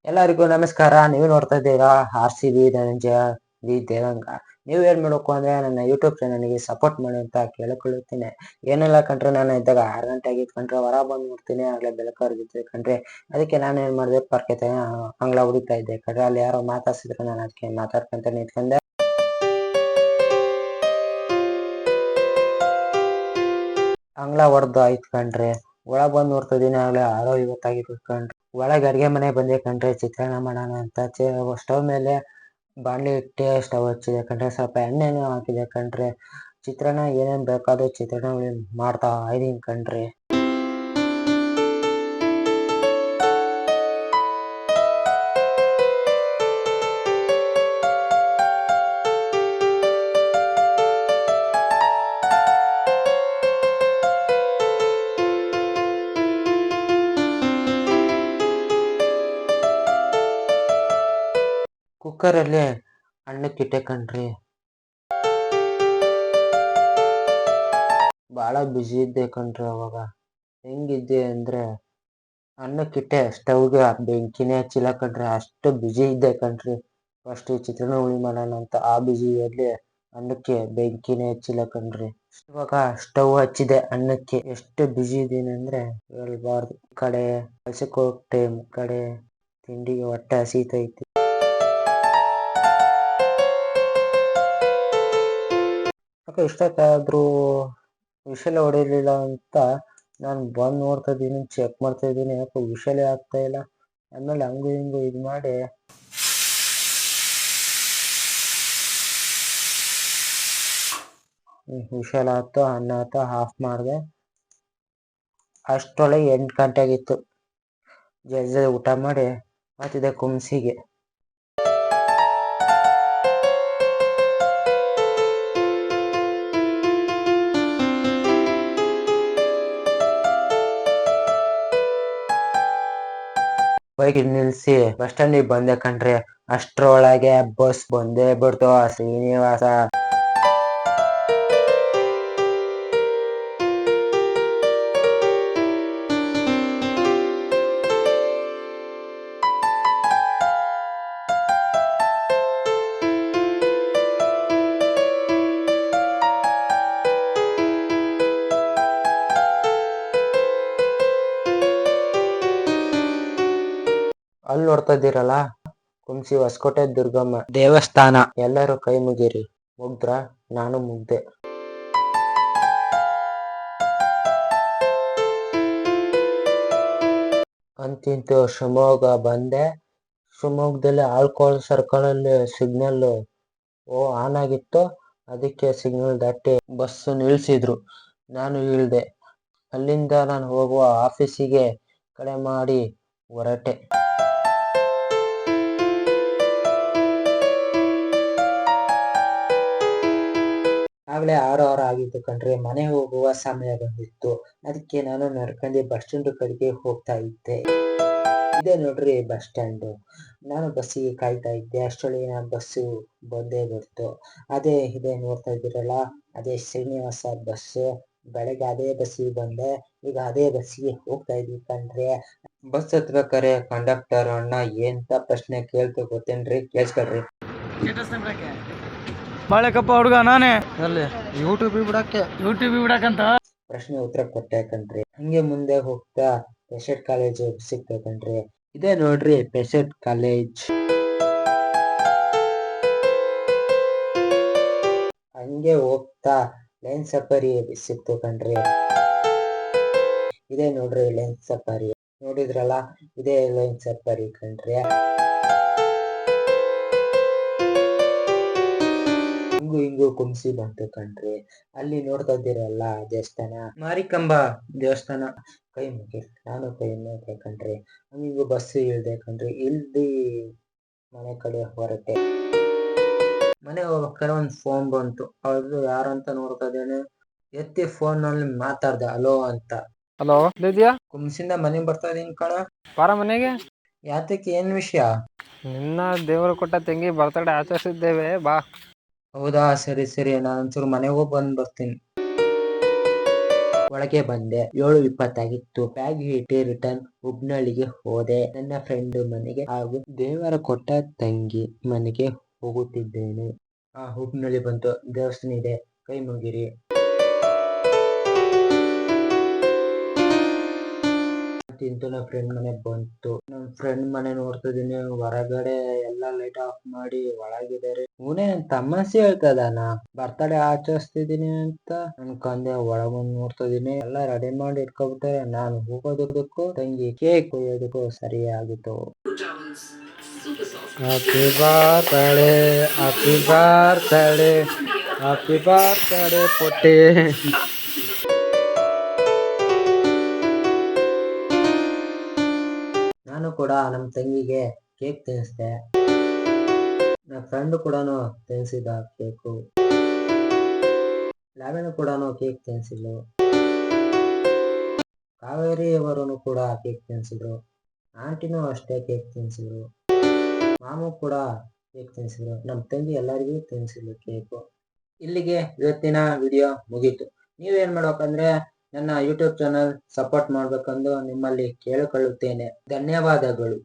ಎಲ್ಲರಿಗೂ ನಮಸ್ಕಾರ. ನೀವು ನೋಡ್ತಾ ಇದ್ದೀರಾ RCB ಧನಂಜಯ ವಿ ದೇವಂಗ. ನೀವು ಏನ್ ಮಾಡಬೇಕು ಅಂದ್ರೆ ನನ್ನ ಯೂಟ್ಯೂಬ್ ಚಾನಲ್ಗೆ ಸಪೋರ್ಟ್ ಮಾಡಿ ಅಂತ ಕೇಳಿಕೊಳ್ಳುತ್ತೇನೆ. ಏನೆಲ್ಲ ಕಂಡ್ರೆ ನಾನು ಇದ್ದಾಗ 6 ಗಂಟೆ ಆಗಿತ್ತು ಕಂಡ್ರೆ ಹೊರ ಬಂದು ನೋಡ್ತೀನಿ, ಆಗ್ಲೇ ಬೆಳಕಾಗಿತ್ತು ಕಂಡ್ರೆ. ಅದಕ್ಕೆ ನಾನು ಏನ್ ಮಾಡಿದೆ, ಪಾರ್ಕೆ ಅಂಗ್ಳ ಹೊಡಿತಾ ಇದ್ದೆ ಕಂಡ್ರೆ. ಅಲ್ಲಿ ಯಾರೋ ಮಾತಾಡ್ಸಿದ್ರೆ ನಾನು ಅದಕ್ಕೆ ಮಾತಾಡ್ಕೊಂತ ನಿಂತ್ಕೊಂಡೆ. ಅಂಗ್ಳ ಹೊಡೆದು ಆಯ್ತು ಕಂಡ್ರೆ. ಒಳಗ್ ಬಂದು ನೋಡ್ತಾ ಇದೀನಿ, ಆಗ್ಲೇ 6:50 ಆಗಿತ್ತು ಕಂಡ್ರೆ. ಒಳಗೆ ಅಡ್ಗೆ ಮನೆ ಬಂದೆ ಕಂಡ್ರೆ, ಚಿತ್ರಾನ್ನ ಮಾಡೋಣ ಅಂತ ಸ್ಟವ್ ಮೇಲೆ ಬಾಣಲಿ ಇಟ್ಟೆ, ಸ್ಟವ್ ಹಚ್ಚಿದೆ ಕಂಡ್ರೆ. ಸ್ವಲ್ಪ ಎಣ್ಣೆನೂ ಹಾಕಿದೆ ಕಂಡ್ರೆ. ಚಿತ್ರಾನ್ನ ಏನೇನ್ ಬೇಕಾದ್ರೂ ಚಿತ್ರಾನ್ನ ಮಾಡ್ತಾ ಇದೀನಿ ಕಂಡ್ರೆ. ಕುಕ್ಕರಲ್ಲಿ ಅನ್ನಕ್ಕಿಟ್ಟೆ ಕಣ್ರಿ. ಬಹಳ ಬಿಸಿ ಇದ್ದೆ ಕಣ್ರಿ ಅವಾಗ. ಹೆಂಗಿದ್ದೆ ಅಂದ್ರೆ ಅನ್ನಕ್ಕಿಟ್ಟೆ, ಸ್ಟವ್ಗೆ ಬೆಂಕಿನೇ ಹಚ್ಚಿಲ್ಲ ಕಣ್ರಿ, ಅಷ್ಟು ಬಿಸಿ ಇದ್ದೆ ಕಣ್ರಿ. ಫಸ್ಟ್ ಚಿತ್ರಾನ್ನ ಹುಳಿ ಮಾಡೋಣ ಅಂತ ಆ ಬಿಸಿಯಲ್ಲಿ ಅನ್ನಕ್ಕೆ ಬೆಂಕಿನೇ ಹಚ್ಚಿಲ್ಲ ಕಣ್ರಿ. ಇವಾಗ ಸ್ಟವ್ ಹಚ್ಚಿದೆ ಅನ್ನಕ್ಕೆ. ಎಷ್ಟು ಬಿಸಿ ಇದ್ದೀನಿ ಅಂದ್ರೆ ಹೇಳ್ಬಾರ್ದು. ಕಡೆ ಕೆಲ್ಸಕ್ಕೆ ಹೋಗೋ ಟೈಮ್, ಕಡೆ ತಿಂಡಿಗೆ ಹೊಟ್ಟೆ ಹಸಿತೈತಿ. ಇಷ್ಟೊತ್ತಾದ್ರೂ ವಿಷಲ್ ಹೊಡಿಲಿಲ್ಲ ಅಂತ ನಾನು ಬಂದು ನೋಡ್ತಾ ಇದ್ದೀನಿ, ಚೆಕ್ ಮಾಡ್ತಾ ಇದ್ದೀನಿ, ಯಾಕೆ ವಿಷಲೇ ಆಗ್ತಾ ಇಲ್ಲ. ಆಮೇಲೆ ಹಂಗು ಹಿಂಗು ಇದು ಮಾಡಿ ವಿಷಲ್ ಆಯ್ತು, ಅನ್ನ ಆಯ್ತು, ಆಫ್ ಮಾಡಿದೆ. ಅಷ್ಟರೊಳಗೆ 8 ಗಂಟೆ ಆಗಿತ್ತು. ಜಲ್ದಿ ಊಟ ಮಾಡಿ ಮತ್ತಿದೆ ಕುಂಸಿಗೆ. ಬೈಕ್ ನಿಲ್ಸಿ ಬಸ್ ಸ್ಟ್ಯಾಂಡಿಗೆ ಬಂದೆ ಕಣ್ರಿ. ಅಷ್ಟ್ರೊಳಗೆ ಬಸ್ ಬಂದೇ ಬಿಡ್ತು. ಶ್ರೀನಿವಾಸ ಅಲ್ಲಿ ನೋಡ್ತಾ ಇದ್ದೀರಲ್ಲ, ಕುಂಸಿ ಹೊಸಕೋಟೆ ದುರ್ಗಮ್ಮ ದೇವಸ್ಥಾನ. ಎಲ್ಲರೂ ಕೈ ಮುಗಿರಿ. ಮುಗ್ದ್ರ? ನಾನು ಮುಗ್ದೆ. ಅಂತಿಂತು ಶಿವಮೊಗ್ಗ ಬಂದೆ. ಶಿವಮೊಗ್ಗದಲ್ಲಿ ಆಳ್ಕೋಳ್ ಸರ್ಕಲ್ ಅಲ್ಲಿ ಸಿಗ್ನಲ್ ಆನ್ ಆಗಿತ್ತು. ಅದಕ್ಕೆ ಸಿಗ್ನಲ್ ದಾಟಿ ಬಸ್ ನಿಲ್ಸಿದ್ರು. ನಾನು ಇಳ್ದೆ. ಅಲ್ಲಿಂದ ನಾನು ಹೋಗುವ ಆಫೀಸಿಗೆ ಕಡೆ ಮಾಡಿ ಹೊರಟೆ. ಆಗ್ಲೇ 6 ಆಗಿತ್ತು ಕಣ್ರಿ. ಮನೆ ಹೋಗುವ ಸಮಯ ಬಂದಿತ್ತು. ಅದಕ್ಕೆ ನಾನು ನಡ್ಕೊಂಡೆ ಬಸ್ ಸ್ಟ್ಯಾಂಡ್ ಕಡೆಗೆ ಹೋಗ್ತಾ ಇದ್ದೆ. ಇದೇ ನೋಡ್ರಿ ಬಸ್ ಸ್ಟ್ಯಾಂಡ್. ನಾನು ಬಸ್ಸಿಗೆ ಕಾಯ್ತಾ ಇದ್ದೆ. ಅಷ್ಟರೊಳಗೆ ಬಸ್ಸು ಬಂದೇ ಬಿಡ್ತು. ಇದೇ ನೋಡ್ತಾ ಇದ್ದೀರಲ್ಲ, ಅದೇ ಶ್ರೀನಿವಾಸ ಬಸ್ಸು. ಬೆಳಗ್ಗೆ ಅದೇ ಬಸ್ಸಿಗೆ ಬಂದೆ, ಈಗ ಅದೇ ಬಸ್ಸಿಗೆ ಹೋಗ್ತಾ ಇದ್ವಿ ಕಣ್ರಿ. ಬಸ್ ಹತ್ಬೇಕಾರೆ ಕಂಡಕ್ಟರ್ ಅಣ್ಣ ಎಂತ ಪ್ರಶ್ನೆ ಕೇಳ್ತು ಗೊತ್ತೇನ್ರಿ? ಕೇಳ್ಸ್ಕೊಳ್ರಿ. ಬಾಳೆಕಪ್ಪ ಹುಡುಗ ನಾನೇ ಅಲ್ಲಿ ಯೂಟ್ಯೂಬ್ ಬಿಡಕ್ಕಂತ ಪ್ರಶ್ನೆ ಉತ್ತರ ಕೊಟ್ಟೆ ಕಣ್ರಿ. ಹಂಗೆ ಮುಂದೆ ಹೋಗ್ತಾ ಪೆಸೆಟ್ ಕಾಲೇಜ್ ಸಿಕ್ತೆ ಕಣ್ರಿ. ಇದೇ ನೋಡ್ರಿ ಪೆಸೆಟ್ ಕಾಲೇಜ್. ಹಂಗೆ ಹೋಗ್ತಾ ಲೈನ್ ಸಫಾರಿ ಸಿಕ್ತು ಕಣ್ರಿ. ಇದೇ ನೋಡ್ರಿ ಲೈನ್ ಸಫಾರಿ. ನೋಡಿದ್ರಲ್ಲ, ಇದೇ ಲೈನ್ ಸಫಾರಿ ಕಣ್ರಿ. ಹಿಂಗು ಕುಂಸಿ ಬಂತು ಕಣ್ರಿ. ಅಲ್ಲಿ ನೋಡ್ತಾ ಇದ್ದೀರಲ್ಲ ದೇವಸ್ಥಾನ, ಮಾರಿಕಂಬ ದೇವಸ್ಥಾನ. ಕೈ ಮುಗಿ, ನಾನು ಕೈ ಮುಗಿ ಕಣ್ರಿ. ಹಂಗಿಂಗು ಬಸ್ ಇಳ್ದೆ ಕಣ್ರಿ. ಇಳ್ದಿ ಮನೆ ಕಡೆ ಹೊರಟೆ. ಮನೆ ಹೋಗ್ಬೇಕಾದ್ರೆ ಒಂದು ಫೋನ್ ಬಂತು. ಅದು ಯಾರಂತ ನೋಡ್ತಾ ಇದ್ದೇನೆ. ಎತ್ತಿ ಫೋನ್ ನಲ್ಲಿ ಮಾತಾಡ್ದೆ, ಹಲೋ ಅಂತ. ಹಲೋ, ಇದೆಯಾ? ಕುಂಸಿಂದ ಮನೆಗೆ ಬರ್ತಾ ಇದೀನಿ ಕಣ. ಬಾರ ಮನೆಗೆ. ಯಾತಕ್ಕೆ, ಏನ್ ವಿಷಯ? ನಿನ್ನ ದೇವರು ಕೊಟ್ಟ ತಂಗಿ ಬರ್ತಡೇ ಆಚರಿಸಿದ್ದೇವೆ, ಬಾ. ಹೌದಾ, ಸರಿ ಸರಿ. ನಾನು ಒಂಚೂರು ಮನೆಗೆ ಹೋಗಿ ಬರ್ತೀನಿ. ಒಳಗೆ ಬಂದೆ. 7:20 ಆಗಿತ್ತು. ಬ್ಯಾಗ್ ಇಟ್ಟು ರಿಟರ್ನ್ ಹುಬ್ನಳ್ಳಿಗೆ ಹೋದೆ. ನನ್ನ ಫ್ರೆಂಡ್ ಮನೆಗೆ ಹಾಗೂ ದೇವರ ಕೊಟ್ಟ ತಂಗಿ ಮನೆಗೆ ಹೋಗುತ್ತಿದ್ದೇನೆ. ಹುಬ್ನಳ್ಳಿ ಬಂತು. ದೇವಸ್ಥಾನ ಇದೆ, ಕೈ ಮುಗಿರಿ. ತಿಂತು ನಮ್ಮ ಫ್ರೆಂಡ್ ಮನೆಗೆ ಬಂತು. ನಮ್ಮ ಫ್ರೆಂಡ್ ಮನೆ ನೋಡ್ತಿದೀನಿ, ಹೊರಗಡೆ ಎಲ್ಲಾ ಲೈಟ್ ಆಫ್ ಮಾಡಿ ಒಳಗಿದ್ದಾರೆ. ಇವನೇ ತಮಾಷೆ ಹೇಳ್ತದಾನ, ಬರ್ತಡೇ ಆಚರಿಸ್ತಿದೀನಿ ಅಂತ ಅನ್ಕೊಂಡೆ. ಒಳಗೊಂದ್ ನೋಡ್ತಿದೀನಿ, ಎಲ್ಲಾ ರೆಡಿ ಮಾಡಿ ಇಟ್ಕೊಬಿಟ್ಟಾರೆ. ನಾನು ಹೋಗೋದಕ್ಕೂ ತಂಗಿ ಕೇಕ್ ಕೊಯ್ಯೋದಕ್ಕೂ ಸರಿ ಆಗಿತ್ತು. Happy birthday, happy birthday, happy birthday ಪುಟ್ಟಿ. ನಾನು ಕೂಡ ನಮ್ಮ ತಂಗಿಗೆ ಕೇಕ್ ತಿನ್ನಿಸ್ದೆ. ನನ್ನ ಫ್ರೆಂಡ್ ಕೂಡ ತಿನ್ನಿಸಿದ ಕೇಕು. ಲಾವಣ್ಯ ಕೂಡ ಕೇಕ್ ತಿನ್ನಿಸಿದ್ಲು. ಕಾವೇರಿ ಅವರು ಕೂಡ ಕೇಕ್ ತಿನ್ನಿಸಿದ್ರು. ಆಂಟಿನೂ ಅಷ್ಟೇ ಕೇಕ್ ತಿನ್ನಿಸಿದ್ರು. ಮಾಮೂ ಕೂಡ ಕೇಕ್ ತಿನ್ನಿಸಿದ್ರು. ನಮ್ಮ ತಂಗಿ ಎಲ್ಲರಿಗೂ ತಿನ್ನಿಸಿದ್ಲು ಕೇಕು. ಇಲ್ಲಿಗೆ ಇವತ್ತಿನ ವಿಡಿಯೋ ಮುಗೀತು. ನೀವೇನ್ ಮಾಡ್ಬೇಕಂದ್ರೆ ನನ್ನ ಯೂಟ್ಯೂಬ್ ಚಾನಲ್ ಸಪೋರ್ಟ್ ಮಾಡ್ಬೇಕೆಂದು ನಿಮ್ಮಲ್ಲಿ ಕೇಳಿಕೊಳ್ಳುತ್ತೇನೆ. ಧನ್ಯವಾದಗಳು.